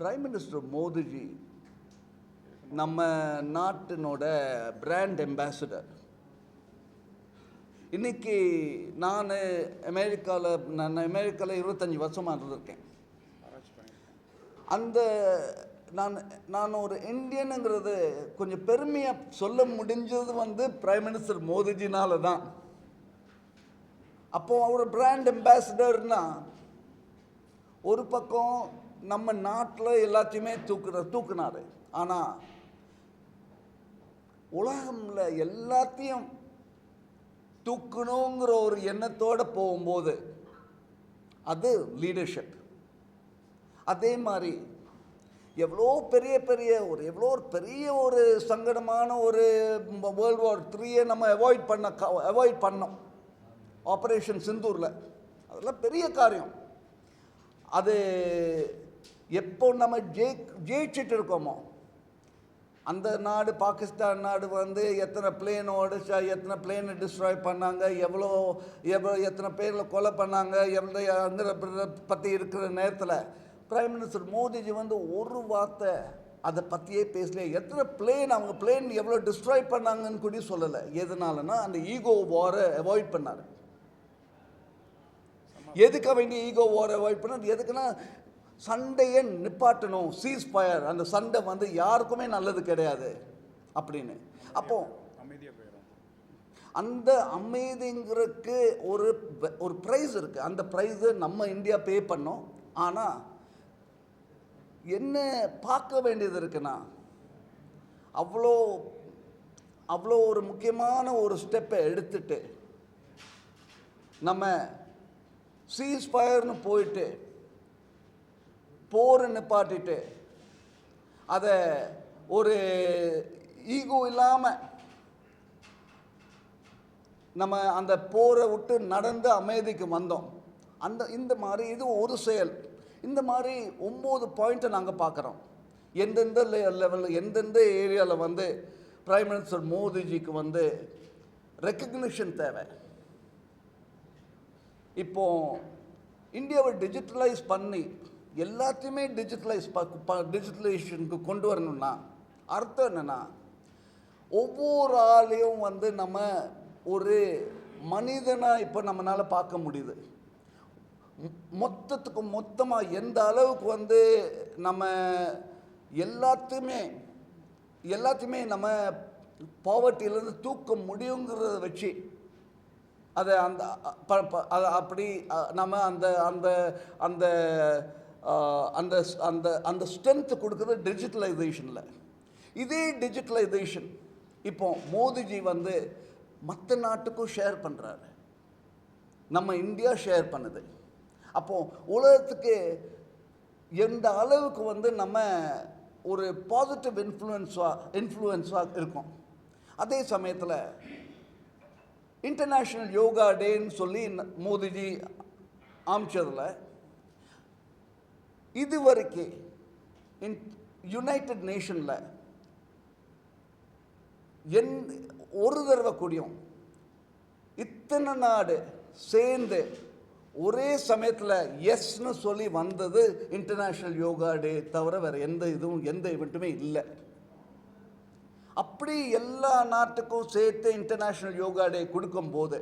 Prime minister Modiji நம்ம நாட்டினோட brand ambassador. இன்றைக்கி நான் அமெரிக்காவில் 25 வருஷமாக இருந்திருக்கேன். அந்த நான் ஒரு இந்தியனுங்கிறது கொஞ்சம் பெருமையாக சொல்ல முடிஞ்சது பிரைம் மினிஸ்டர் மோடிஜினால தான். அப்போது அவர் பிராண்ட் அம்பாசிடர்னா ஒரு பக்கம் நம்ம நாட்டில் எல்லாத்தையுமே தூக்குனார். ஆனால் உலகம்ல எல்லாத்தையும் தூக்கணுங்கிற ஒரு எண்ணத்தோடு போகும்போது அது லீடர்ஷிப். அதே மாதிரி எவ்வளோ பெரிய ஒரு சங்கடமான ஒரு World War III நம்ம அவாய்ட் பண்ணோம். ஆப்ரேஷன் சிந்தூரில் அதெல்லாம் பெரிய காரியம். அது எப்போ நம்ம ஜெயிச்சிட்டு இருக்கோமோ, அந்த நாடு பாகிஸ்தான் நாடு எத்தனை பிளேனை டிஸ்ட்ராய் பண்ணாங்க, எத்தனை பேரில் கொலை பண்ணாங்க, பற்றி இருக்கிற நேரத்தில் பிரைம் மினிஸ்டர் மோடிஜி ஒரு வார்த்தை அதை பற்றியே பேசல. எத்தனை அவங்க பிளேன் எவ்வளோ டிஸ்ட்ராய் பண்ணாங்கன்னு கூட சொல்லலை. எதனாலனா அந்த ஈகோ வாரை அவாய்ட் பண்ணார். எதுக்காக வேண்டிய ஈகோ வாரை அவாய்ட் பண்ணார்? எதுக்குன்னா சண்டையை நிப்பாட்டணும், சீஸ் ஃபயர். அந்த சண்டை யாருக்குமே நல்லது கிடையாது அப்படின்னு. அப்போ அந்த அமைதிங்கிறதுக்கு ஒரு ப்ரைஸ் இருக்குது. அந்த ப்ரைஸை நம்ம இந்தியா பே பண்ணோம். ஆனால் என்ன பார்க்க வேண்டியது இருக்குன்னா, அவ்வளோ ஒரு முக்கியமான ஒரு ஸ்டெப்பை எடுத்துட்டு நம்ம சீஸ் ஃபயர்னு போயிட்டு போரை நிப்பாட்டிட்டு அதை ஒரு ஈகோ இல்லாமல் நம்ம அந்த போரை விட்டு நடந்து அமைதிக்கு வந்தோம். இந்த மாதிரி இது ஒரு செயல். இந்த மாதிரி 9 பாயிண்ட்டை நாங்கள் பார்க்குறோம். எந்தெந்த லெவலில் எந்தெந்த ஏரியாவில் பிரைம் மினிஸ்டர் மோடிஜிக்கு ரெக்கக்னிஷன் தேவை. இப்போது இந்தியாவை டிஜிட்டலைஸ் பண்ணி எல்லாத்தையுமே டிஜிட்டலைசேஷனுக்கு கொண்டு வரணும்னா அர்த்தம் என்னென்னா, ஒவ்வொரு ஆளையும் நம்ம ஒரு மனிதனாக இப்போ நம்மளால் பார்க்க முடியுது. மொத்தமாக எந்த அளவுக்கு நம்ம எல்லாத்தையுமே நம்ம பாவர்ட்டியிலேருந்து தூக்க முடியுங்கிறத வச்சு அதை அப்படி நம்ம அந்த ஸ்ட்ரென்த்து கொடுக்குறது டிஜிட்டலைசேஷனில். இதே டிஜிட்டலைசேஷன் இப்போ மோடிஜி மற்ற நாட்டுக்கும் ஷேர் பண்ணுறாரு, நம்ம இந்தியா ஷேர் பண்ணுது. அப்போது உலகத்துக்கு எந்த அளவுக்கு நம்ம ஒரு பாசிட்டிவ் இன்ஃப்ளூயன்ஸாக இருக்கும். அதே சமயத்தில் இன்டர்நேஷ்னல் யோகா டேன்னு சொல்லி மோடிஜி ஆரம்பிச்சதில் இதுவரைக்கும் யுனைடெட் நேஷனில் ஒரு தடவை கூடியும் இத்தனை நாடு சேர்ந்து ஒரே சமயத்தில் எஸ்ன்னு சொல்லி வந்தது இன்டர்நேஷ்னல் யோகா டே தவிர வேறு எந்த இவெண்ட்டுமே இல்லை. அப்படி எல்லா நாட்டுக்கும் சேர்த்து இன்டர்நேஷ்னல் யோகா டே கொடுக்கும்போது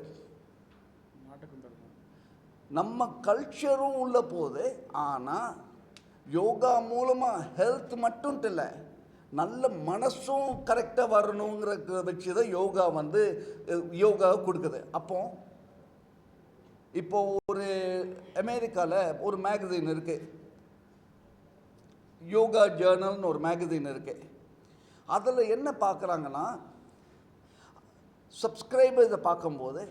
நம்ம கல்ச்சரும் உள்ள போகுது. ஆனால் யோகா மூலமாக ஹெல்த் மட்டும் இல்லை, நல்ல மனசும் கரெக்டாக வரணுங்கிற வச்சு தான் யோகாவை கொடுக்குது. இப்போ ஒரு அமெரிக்காவில் ஒரு மேகசின் இருக்குது, யோகா ஜேர்னல்னு ஒரு மேகசின் இருக்குது. அதில் என்ன பார்க்குறாங்கன்னா, சப்ஸ்கிரைபர்ஸை பார்க்கும்போது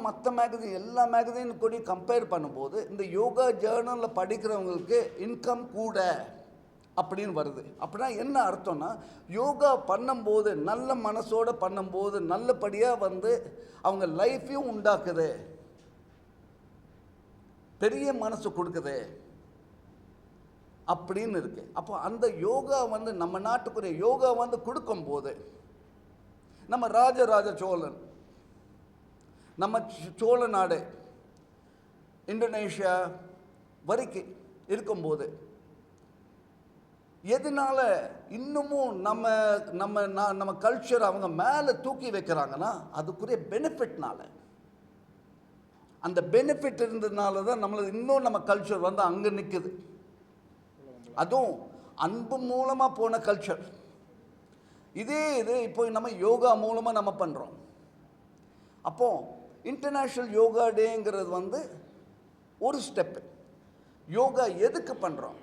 மற்ற எல்லா மேகசின் கூட கம்பேர் பண்ணும்போது இந்த யோகா ஜேர்னலில் படிக்கிறவங்களுக்கு இன்கம் கூட அப்படின்னு வருது. அப்படின்னா என்ன அர்த்தம்னா, யோகா பண்ணும்போது நல்ல மனசோடு பண்ணும்போது நல்லபடியாக அவங்க லைஃப்பையும் உண்டாக்குது, பெரிய மனசு கொடுக்குது அப்படின்னு இருக்கு. அப்போ அந்த யோகா நம்ம நாட்டுக்குரிய யோகா கொடுக்கும்போது நம்ம ராஜராஜ சோழன், நம்ம சோழ நாடு, இந்தோனேஷியா வரைக்கும் இருக்கும்போது எதனால இன்னமும் நம்ம கல்ச்சர் அவங்க மேலே தூக்கி வைக்கிறாங்கன்னா அதுக்குரிய பெனிஃபிட்னால. அந்த பெனிஃபிட் இருந்ததுனால தான் நம்மளுக்கு இன்னும் நம்ம கல்ச்சர் வந்து அங்கே நிற்குது. அதுவும் அன்பு மூலமாக போன கல்ச்சர். இது இப்போ நம்ம யோகா மூலமாக நம்ம பண்ணுறோம். அப்போது இன்டர்நேஷ்னல் யோகா டேங்கிறது வந்து ஒரு ஸ்டெப்பு. யோகா எதுக்கு பண்ணுறோம்?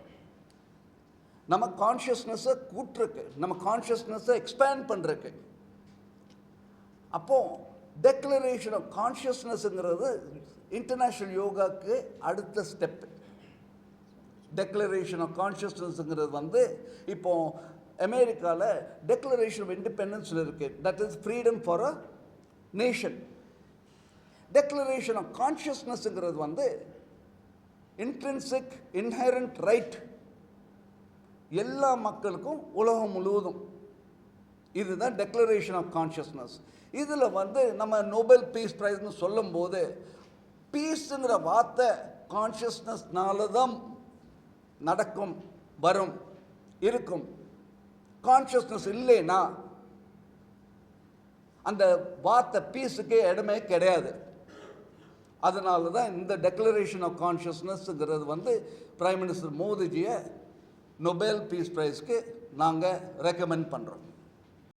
நம்ம கான்ஷியஸ்னஸை கூட்டுருக்கு, நம்ம கான்ஷியஸ்னஸை எக்ஸ்பேண்ட் பண்ணுறக்கு. அப்போது டெக்ளரேஷன் ஆஃப் கான்ஷியஸ்னஸ்ங்கிறது இன்டர்நேஷ்னல் யோகாவுக்கு அடுத்த ஸ்டெப்பு. டெக்ளரேஷன் ஆஃப் கான்ஷியஸ்னஸ்ங்கிறது வந்து இப்போது அமெரிக்காவில் டெக்ளரேஷன் ஆஃப் இண்டிபெண்டன்ஸில் இருக்குது. That is freedom for a nation. Declaration of கான்ஷியஸ்னஸ்ங்கிறது வந்து இன்ட்ரின்சிக் இன்ஹெரண்ட் ரைட், எல்லா மக்களுக்கும் உலகம் முழுவதும். இதுதான் டெக்ளரேஷன் ஆஃப் கான்ஷியஸ்னஸ். இதில் வந்து நம்ம நோபல் பீஸ் ப்ரைஸ்னு சொல்லும்போது பீஸுங்கிற வார்த்தை கான்ஷியஸ்னஸ்னால தான் நடக்கும், வரும், இருக்கும். கான்ஷியஸ்னஸ் இல்லைன்னா அந்த வார்த்தை பீஸுக்கே இடமே கிடையாது. அதனால தான் இந்த டெக்ளரேஷன் ஆஃப் கான்ஷியஸ்னஸ்ங்கிறது வந்து பிரைம் மினிஸ்டர் மோடிஜியை நொபேல் பீஸ் ப்ரைஸ்க்கு நாங்கள் ரெக்கமெண்ட் பண்ணுறோம்.